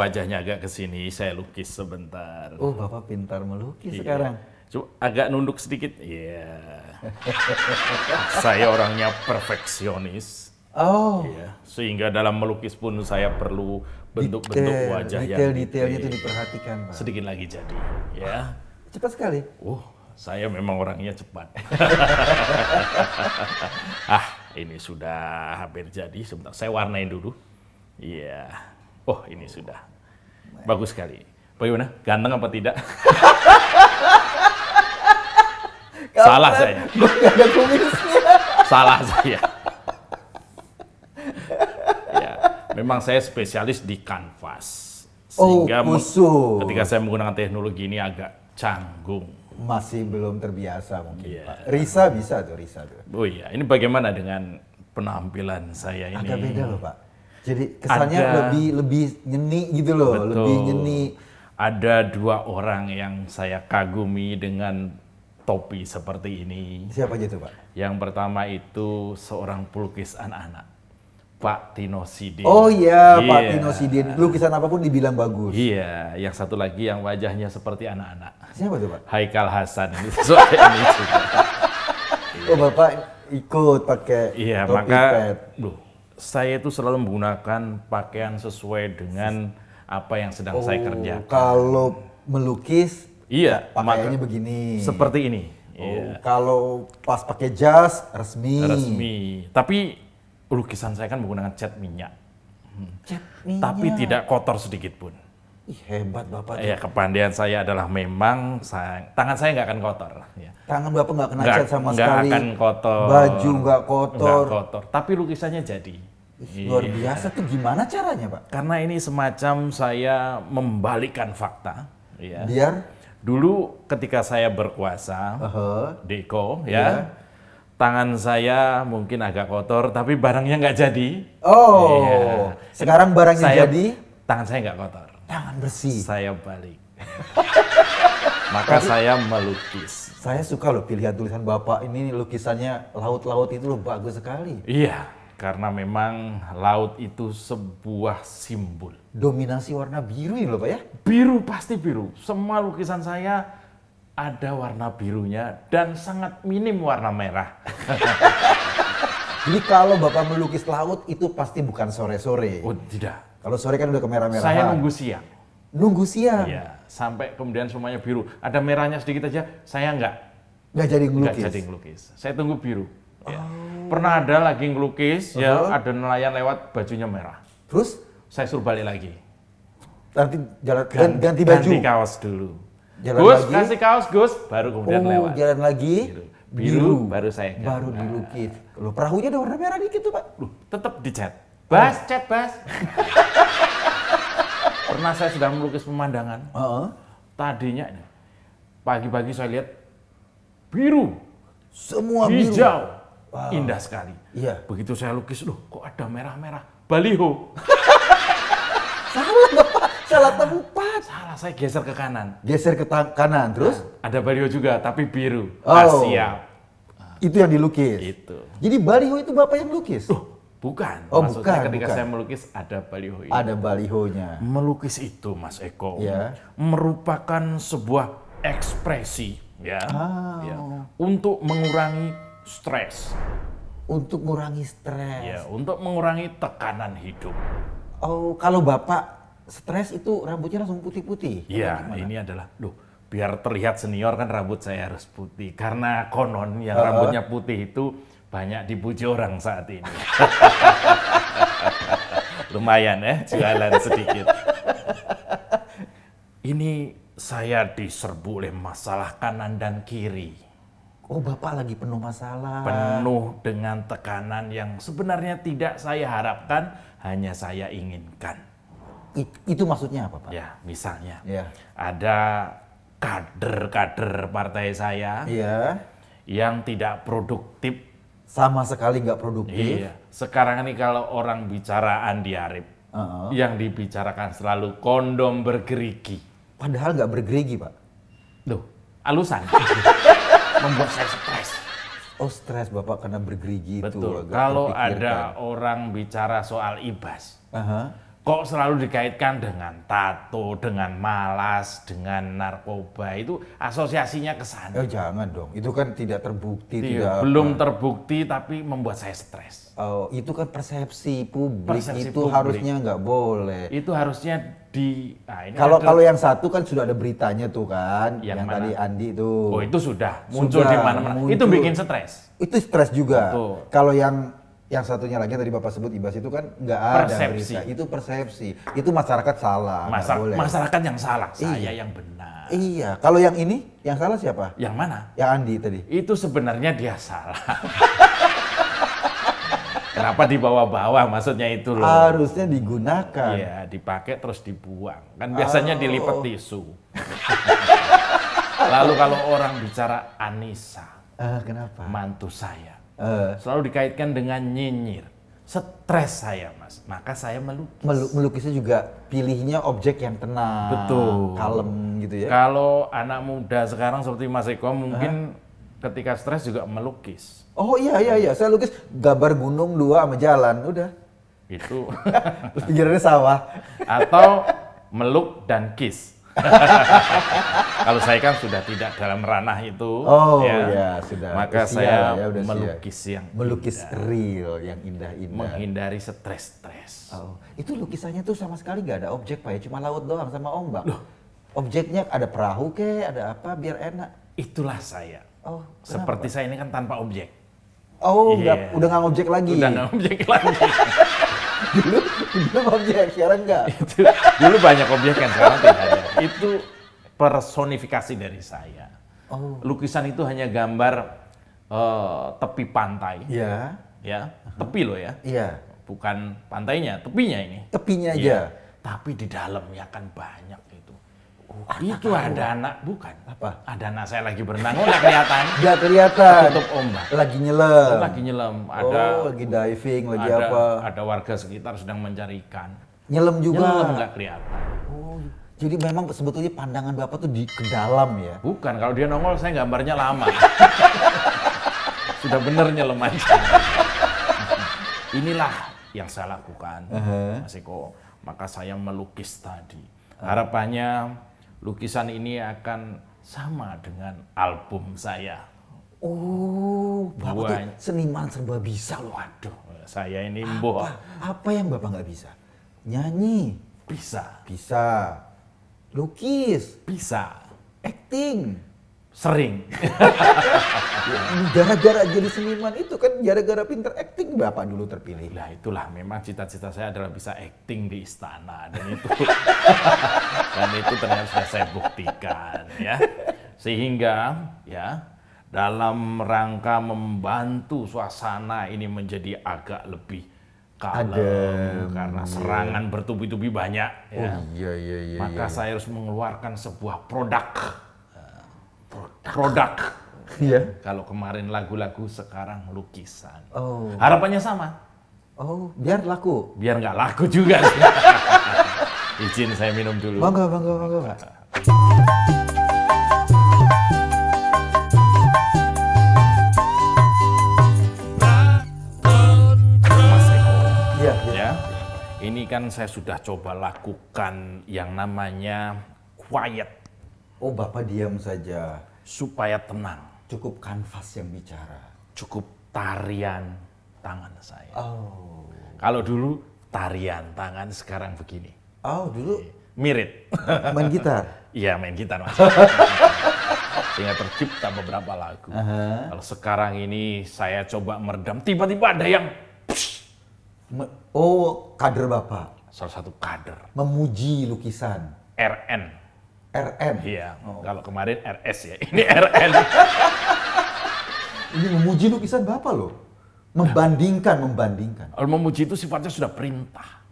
wajahnya agak ke sini, saya lukis sebentar. Oh, Bapak pintar melukis Iya. sekarang. Coba agak nunduk sedikit. Iya. Saya orangnya perfeksionis. Oh, Iya. Sehingga dalam melukis pun saya perlu bentuk-bentuk wajah yang detail-detailnya itu diperhatikan, Pak. sedikit lagi jadi. Ya. Cepat sekali. Saya memang orangnya cepat. Ini sudah hampir jadi. Sebentar, saya warnain dulu. Iya. Oh, ini sudah. Bagus sekali. Bagaimana? Ganteng apa tidak? Salah saya. Gak ada kumisnya. Salah saya. Ya, memang saya spesialis di kanvas. Sehingga khusus. ketika saya menggunakan teknologi ini agak canggung. Masih belum terbiasa mungkin, Iya. Pak. Risa bisa tuh, Risa tuh. Oh iya, ini bagaimana dengan penampilan saya ini? Agak beda loh, Pak. Jadi kesannya Ada- lebih nyeni gitu loh, Betul. lebih nyeni. Ada dua orang yang saya kagumi dengan topi seperti ini. Siapa aja tuh, Pak? Yang pertama itu seorang pelukis anak-anak, Pak Tino Sidin. Oh iya, Pak Iya. Tino Sidin. Lukisan apapun dibilang bagus. Iya, yang satu lagi yang wajahnya seperti anak-anak. Siapa tuh, Pak? Haikal Hasan ini sesuai ini juga. Oh, Bapak ikut pakai Iya, topi maka pet. saya itu selalu menggunakan pakaian sesuai dengan apa yang sedang saya kerjakan. Kalau melukis, Iya, pakaiannya begini. seperti ini. Oh, Iya, kalau pas pakai jas, resmi. resmi. Tapi lukisan saya kan menggunakan cat minyak. Cat minyak. Tapi tidak kotor sedikit pun. Ih, hebat Bapak. Ya, kepandaian saya adalah memang tangan saya nggak akan kotor. Ya. Tangan Bapak nggak kena Nggak- cat sama nggak sekali. akan kotor. Baju nggak kotor. Nggak kotor. Tapi lukisannya jadi. Luar biasa tuh, gimana caranya, Pak? Karena ini semacam saya membalikkan fakta. Ya. Biar Dulu ketika saya berkuasa, Deko, Iya. ya, tangan saya mungkin agak kotor, tapi barangnya nggak jadi. Oh, Iya. sekarang barangnya Saya- jadi Tangan saya nggak kotor. tangan bersih. Saya balik. Maka saya melukis. Saya suka loh pilihan tulisan Bapak ini, lukisannya laut-laut itu loh bagus sekali. Iya, karena memang laut itu sebuah simbol. Dominasi warna biru ini loh, Pak ya. Biru pasti biru. Semua lukisan saya ada warna birunya dan sangat minim warna merah. Jadi kalau Bapak melukis laut itu pasti bukan sore-sore. Oh tidak, Kalau sore kan udah kemerah-merahan. saya nunggu siang. Nunggu siang. Iya, sampai kemudian semuanya biru. Ada merahnya sedikit aja, saya nggak Jadi nggak ngelukis. jadi ngelukis. Saya tunggu biru. Ya. Pernah ada lagi ngelukis, ya ada nelayan lewat bajunya merah. Terus Saya suruh balik lagi. nanti jalan ganti baju. Ganti kaos dulu. Jalan Gus, lagi. kasih kaos Gus, baru kemudian lewat. Jalan lagi. Biru, baru saya ganti. Baru dilukis. Loh, perahunya ada warna merah dikit tuh, Pak. Loh, tetap dicat. Bas, cat bas. Pernah saya sedang melukis pemandangan. Heeh. Tadinya ini, pagi-pagi saya lihat biru, Semua biru. hijau, indah sekali. Iya. Begitu saya lukis, loh kok ada merah-merah, baliho. Salah, Bapak. Salah tempat. Salah, saya geser ke kanan. Geser ke kanan, terus Ada baliho juga, tapi biru. Oh. Siap. itu yang dilukis. Itu. Jadi baliho itu Bapak yang lukis? Bukan. Oh, Maksudnya bukan, ketika bukan. saya melukis ada baliho ini. Ada balihonya. Melukis itu, Mas Eko, Ya. merupakan sebuah ekspresi, ya, ya, untuk mengurangi stres, Untuk mengurangi stres. ya, untuk mengurangi tekanan hidup. Oh, kalau Bapak stres itu rambutnya langsung putih-putih? Ya, ini adalah, biar terlihat senior kan rambut saya harus putih. Karena konon yang rambutnya putih itu banyak dipuji orang saat ini. Lumayan ya, jualan sedikit. Ini saya diserbu oleh masalah kanan dan kiri. Oh, Bapak lagi penuh masalah. Penuh dengan tekanan yang sebenarnya tidak saya harapkan, hanya saya inginkan. Itu maksudnya apa, Pak? Ya, misalnya Ya. ada kader-kader partai saya Iya. yang tidak produktif. Sama sekali nggak produktif. Iya. Sekarang ini kalau orang bicara Andi Arief, yang dibicarakan selalu kondom bergerigi. Padahal nggak bergerigi, Pak. Loh, alusan. Membuat saya stres. Oh, stres Bapak karena bergerigi itu. Betul. agak Kalau terpikirkan. ada orang bicara soal ibas, Aha. kok selalu dikaitkan dengan tato, dengan malas, dengan narkoba, itu asosiasinya ke sana. Jangan dong, itu kan tidak terbukti. Iya, belum terbukti tapi membuat saya stres. Oh, itu kan persepsi publik, Persepsi itu publik. harusnya nggak boleh. Itu harusnya ini Kalau yang satu kan sudah ada beritanya tuh kan, yang mana? tadi Andi tuh. Oh, itu sudah muncul di mana-mana. Itu bikin stres. Itu stres juga. Betul. Kalau yang satunya lagi yang tadi Bapak sebut Ibas itu kan nggak ada Persepsi. berita. Itu persepsi. Itu masyarakat salah. Nggak boleh. Masyarakat yang salah, saya Iya. yang benar. Iya. Kalau yang ini, yang salah siapa? Yang mana? Yang Andi tadi. Itu sebenarnya dia salah. Kenapa dibawa-bawa, maksudnya itu loh. Harusnya digunakan. Iya, dipakai terus dibuang. Kan biasanya dilipat tisu. Lalu kalau orang bicara Anissa, Kenapa? mantu saya, selalu dikaitkan dengan nyinyir. Stres saya, Mas. Maka saya melukis. Melukisnya juga pilihnya objek yang tenang, Betul. kalem gitu ya. Kalau anak muda sekarang seperti Mas Eko mungkin ketika stres juga melukis. Oh iya, saya lukis gambar gunung 2 sama jalan, udah. Itu. Terus pinggirannya sawah. Atau meluk dan kiss. Kalau saya kan sudah tidak dalam ranah itu. Oh ya, sudah. Maka Usia saya ya, udah melukis yang melukis indah. real, yang indah-indah. Menghindari stres-stres. Oh, itu lukisannya tuh sama sekali nggak ada objek Pak ya, cuma laut doang sama ombak. Loh. Objeknya ada perahu ada apa biar enak. Itulah saya. Oh, seperti saya ini kan tanpa objek. Oh, Iya. udah nggak objek lagi. Udah nggak objek lagi. dulu objek, sekarang nggak. Dulu banyak objek kan, sekarang tidak ada. Itu personifikasi dari saya. Oh. Lukisan itu hanya gambar tepi pantai. Iya. Ya, tepi loh ya. Iya. Bukan pantainya, tepinya ini. Tepinya Iya. aja. Tapi di dalamnya kan banyak itu. Itu ada anak, bukan? Apa? Ada anak saya lagi berenang, nggak kelihatan. Nggak kelihatan. Tutup ombak. Lagi nyelam. Lagi nyelam. Ada, lagi diving, lagi ada, apa? Ada warga sekitar sedang mencari ikan. Nyelam juga. Nyelam nggak kelihatan. Oh, jadi memang sebetulnya pandangan Bapak tuh ke dalam ya? Bukan, kalau dia nongol saya gambarnya lama. Sudah bener nyelam aja. Inilah yang saya lakukan, Mas Eko. Maka saya melukis tadi. Harapannya lukisan ini akan sama dengan album saya. Oh, Bapak tuh seniman serba bisa loh. Waduh, saya ini mboh. Apa yang Bapak nggak bisa? Nyanyi? Bisa. Bisa. Lukis? Bisa. Acting? Sering. Gara-gara jadi seniman itu kan gara-gara pinter acting Bapak dulu terpilih. Nah itulah memang cita-cita saya adalah bisa acting di istana. Dan itu ternyata sudah saya buktikan ya. Sehingga ya dalam rangka membantu suasana ini menjadi agak lebih kalem karena serangan bertubi-tubi banyak ya. Oh iya. Maka saya harus mengeluarkan sebuah produk. Iya. Kalau kemarin lagu-lagu, sekarang lukisan. Oh. Harapannya sama. Oh, biar laku. Biar nggak laku juga sih. Izin saya minum dulu. Bangga, Pak. Mas Eko. Iya. Ya, ini kan saya sudah coba lakukan yang namanya quiet. Oh, Bapak diam saja. Supaya tenang. Cukup kanvas yang bicara. Cukup tarian tangan saya. Oh. Kalau dulu tarian tangan, sekarang begini. Oh, dulu Mirip. main gitar. Iya, main gitar Mas. Sehingga tercipta beberapa lagu. Kalau sekarang ini saya coba meredam, tiba-tiba ada yang Oh, kader Bapak. salah satu kader. Memuji lukisan. RN. RN. Iya, kalau kemarin RS ya, ini RN. Ini memuji lukisan Bapak loh. Membandingkan. Kalau memuji itu sifatnya sudah perintah.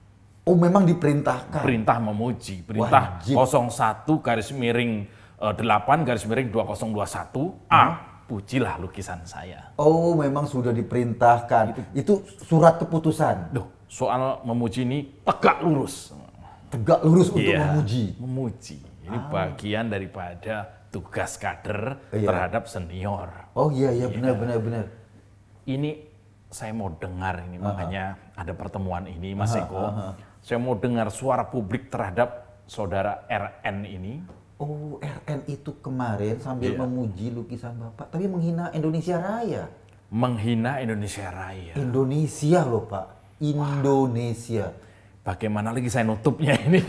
Oh, memang diperintahkan. Perintah memuji, perintah Wajib. 01-2021 A, pujilah lukisan saya. Oh, memang sudah diperintahkan. Itu surat keputusan. Loh, soal memuji ini tegak lurus. Tegak lurus untuk Iya, memuji. Memuji. Ini bagian daripada tugas kader terhadap senior. Oh iya, benar. Ini saya mau dengar ini, makanya ada pertemuan ini, Mas Eko. saya mau dengar suara publik terhadap saudara RN ini. Oh, RN itu kemarin sambil Iya. memuji lukisan Bapak, tapi menghina Indonesia Raya. Menghina Indonesia Raya. Indonesia loh Pak, Indonesia. Bagaimana lagi saya nutupnya ini?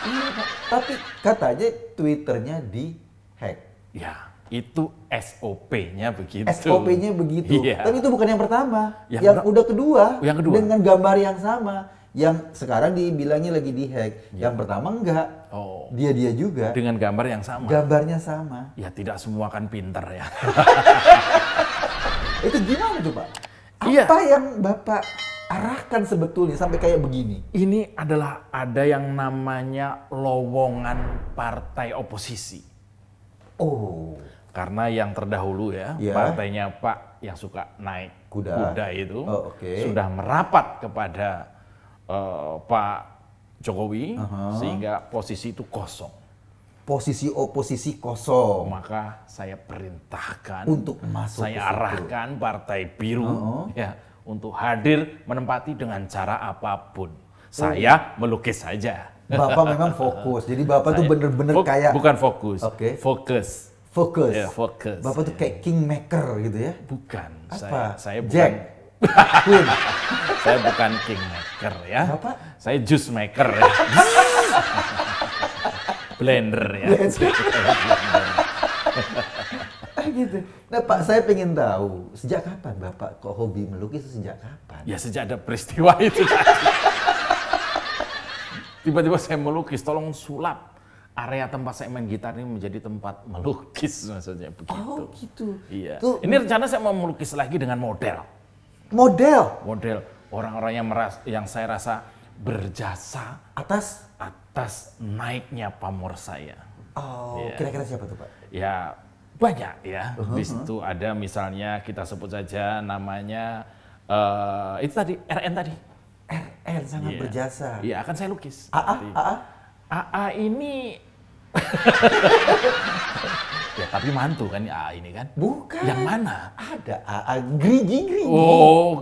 Iya Pak, tapi katanya Twitternya di-hack. Ya, itu SOP-nya begitu. SOP-nya begitu. Iya. Tapi itu bukan yang pertama. Yang Udah kedua, Yang kedua. dengan gambar yang sama. Yang sekarang dibilangnya lagi di-hack. Yang pertama enggak. Oh. Dia juga. Dengan gambar yang sama. Gambarnya sama. Ya tidak semua kan pinter ya. Itu gimana tuh Pak? Iya. Apa yang Bapak arahkan sebetulnya sampai kayak begini? Ini adalah ada yang namanya lowongan partai oposisi. Oh, Karena yang terdahulu ya, Iya. partainya Pak yang suka naik Kuda. itu Oh, oke. sudah merapat kepada Pak Jokowi sehingga posisi itu kosong. posisi oposisi kosong. Maka saya perintahkan Untuk masuk ke saya situ. arahkan Partai Biru ya untuk hadir menempati dengan cara apapun. Saya melukis saja. Bapak memang fokus. Jadi Bapak tuh bener-bener kayak bukan fokus. Oke. Fokus. fokus. Ya, fokus. Bapak tuh kayak kingmaker gitu ya. Bukan. Apa? Saya bukan. Jack. Queen. Saya bukan kingmaker ya. Bapak? Saya juice maker ya. Blender ya. Gitu. Nah Pak, saya pengen tahu sejak kapan Bapak kok hobi melukis itu sejak kapan? Ya sejak ada peristiwa itu tadi. Tiba-tiba saya melukis, tolong sulap area tempat saya main gitar ini menjadi tempat melukis, maksudnya begitu. Oh gitu. Iya. Tuh, Ini rencana saya mau melukis lagi dengan model. model Orang-orang yang saya rasa berjasa atas. atas naiknya pamor saya. Oh, Iya. kira-kira siapa tuh Pak? Ya banyak ya. Di situ ada misalnya kita sebut saja namanya itu tadi RN tadi. RN sangat Iya. berjasa. Iya akan saya lukis. AA, Nanti. AA. AA ini ya tapi mantu kan AA ini kan. Bukan. Yang mana? Ada AA Grigi. Oh,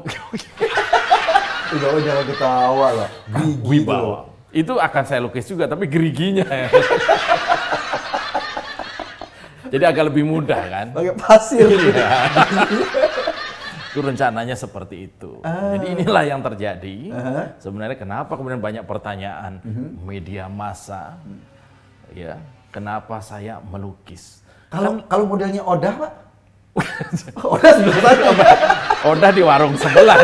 Udah jangan ketawa lah. Grigi Wibawa. Itu akan saya lukis juga tapi geriginya. Jadi agak lebih mudah kan. Pakai pasir. Iya. Itu rencananya seperti itu. Jadi inilah yang terjadi. Sebenarnya kenapa kemudian banyak pertanyaan media massa, ya, kenapa saya melukis? Kalau modelnya Odah Pak? Odah sebelah sana Pak. Odah di warung sebelah,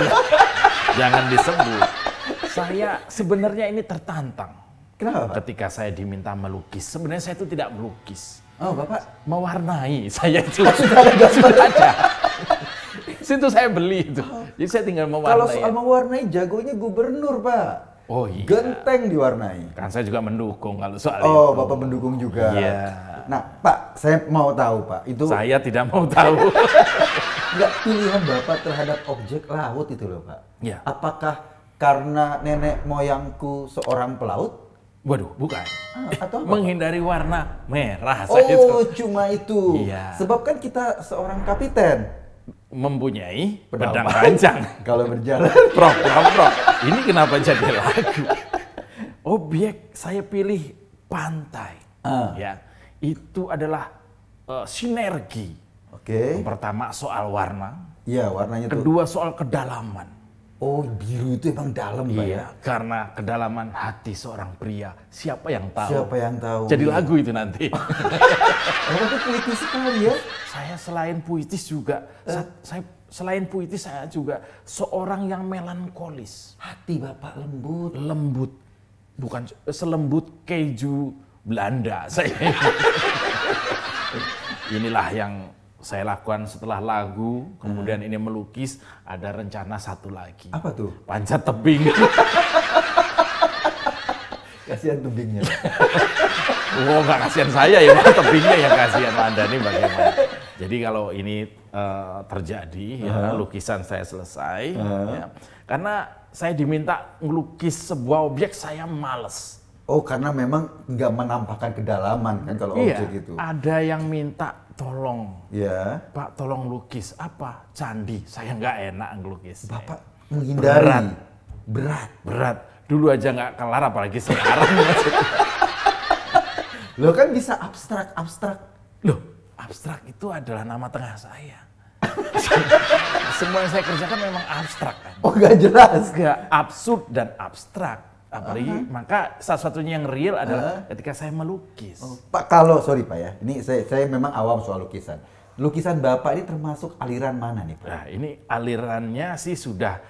jangan disebut. Saya sebenarnya ini tertantang. Kenapa Pak? Ketika saya diminta melukis, sebenarnya saya itu tidak melukis, Oh Bapak. mewarnai. Saya itu Sudah ada gambar. sudah ada. Situ saya beli itu. Jadi saya tinggal Kalau mewarnai. soal mewarnai jagonya gubernur Pak. Oh iya. Genteng diwarnai. Kan saya juga mendukung kalau soal itu. Oh Bapak mendukung juga. Iya. Nah Pak, saya mau tahu Pak, itu Saya tidak mau tahu. nggak pilihan Bapak terhadap objek laut itu loh Pak. Iya. Apakah karena nenek moyangku seorang pelaut? Waduh, bukan. Atau apa? Menghindari warna merah saya itu. Oh, cuma itu. Iya. Sebab kan kita seorang kapiten. Mempunyai Pedang pedang panjang. Kalau berjalan. Prof. Ini kenapa jadi lagu? Objek saya pilih pantai. Ya, itu adalah sinergi. Oke. Yang pertama soal warna, Iya, warnanya tuh. kedua soal kedalaman. Oh, biru itu emang dalam Pak ya. Iya, karena kedalaman hati seorang pria, siapa yang tahu? Siapa yang tahu? Jadi Iya. lagu itu nanti. Bapak tuh puitis sekali ya. Saya selain puitis juga, selain puitis saya juga seorang yang melankolis, Hati Bapak lembut. lembut, bukan selembut keju Belanda. Saya inilah yang saya lakukan setelah lagu, kemudian ini melukis, ada rencana satu lagi. Apa tuh? Panjat tebing. Kasihan tebingnya. Oh, nggak kasihan saya ya, Pak. Tebingnya yang kasihan Anda nih bagaimana. Jadi kalau ini terjadi, ya, lukisan saya selesai, ya, karena saya diminta melukis sebuah objek, saya males. Oh, karena memang nggak menampakkan kedalaman kan kalau Iya, objek itu. ada yang minta tolong, Ya. Pak tolong lukis apa? Candi, saya nggak enak ngelukis. Bapak menghindari. Berat. Berat. Dulu aja nggak kelar, apalagi sekarang. Lo kan bisa abstrak. Loh, abstrak itu adalah nama tengah saya. Semua yang saya kerjakan memang abstrak kan. Oh, nggak jelas. Nggak, absurd dan abstrak. Apalagi maka salah satunya yang real adalah ketika saya melukis. Oh, Pak, kalau sorry Pak ya, ini saya memang awam soal lukisan. Lukisan Bapak ini termasuk aliran mana nih Pak? Nah, ini alirannya sih sudah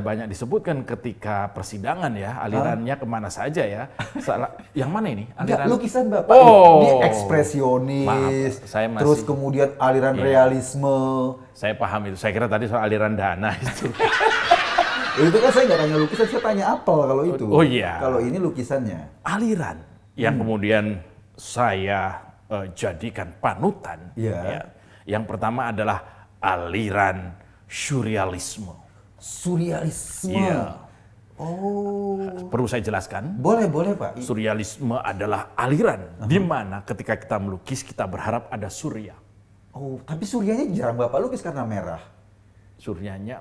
banyak disebutkan ketika persidangan ya, alirannya kemana saja ya. Yang mana ini? Enggak, lukisan Bapak ini ekspresionis, maaf, saya masih, terus kemudian aliran realisme. Saya paham itu, saya kira tadi soal aliran dana itu. Itu kan saya nggak tanya lukisan, saya tanya apel kalau itu. Oh iya. Kalau ini lukisannya. Aliran yang kemudian saya jadikan panutan. Iya. Ya. Yang pertama adalah aliran surrealisme. Surrealisme. Iya. Oh. Perlu saya jelaskan? Boleh Pak. Surrealisme adalah aliran di mana ketika kita melukis kita berharap ada surya. Oh, tapi suryanya jarang Bapak lukis karena merah. Suryanya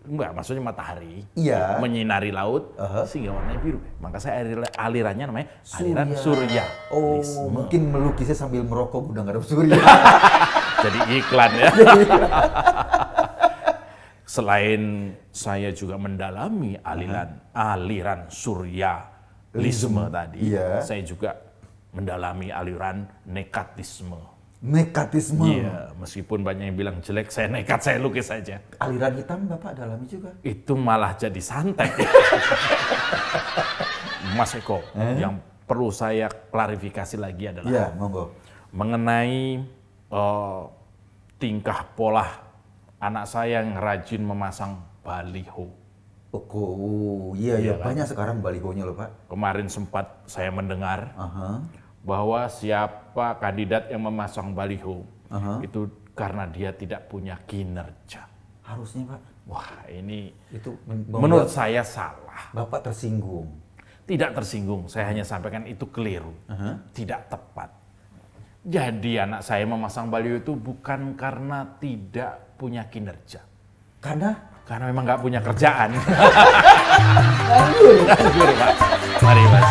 enggak, maksudnya matahari Iya. menyinari laut sehingga warnanya biru. Maka saya alirannya namanya aliran surya. Oh, mungkin melukisnya sambil merokok udah nggak ada surya. Jadi iklan ya. Selain saya juga mendalami aliran surrealisme tadi, saya juga mendalami aliran nekatisme. Nekatisme. Iya, meskipun banyak yang bilang jelek, saya nekat, saya lukis saja. Aliran hitam Bapak dalami juga? Itu malah jadi santet. Mas Eko, yang perlu saya klarifikasi lagi adalah monggo. Mengenai tingkah pola anak saya yang rajin memasang baliho. Oh, iya banyak sekarang balihonya loh Pak. Kemarin sempat saya mendengar bahwa siapa kandidat yang memasang baliho itu karena dia tidak punya kinerja. Harusnya Pak. Wah, ini itu menurut saya salah. Bapak tersinggung. Tidak tersinggung, saya hanya sampaikan itu keliru, tidak tepat. Jadi anak saya memasang baliho itu bukan karena tidak punya kinerja. Karena memang nggak punya kerjaan. Mari Mas.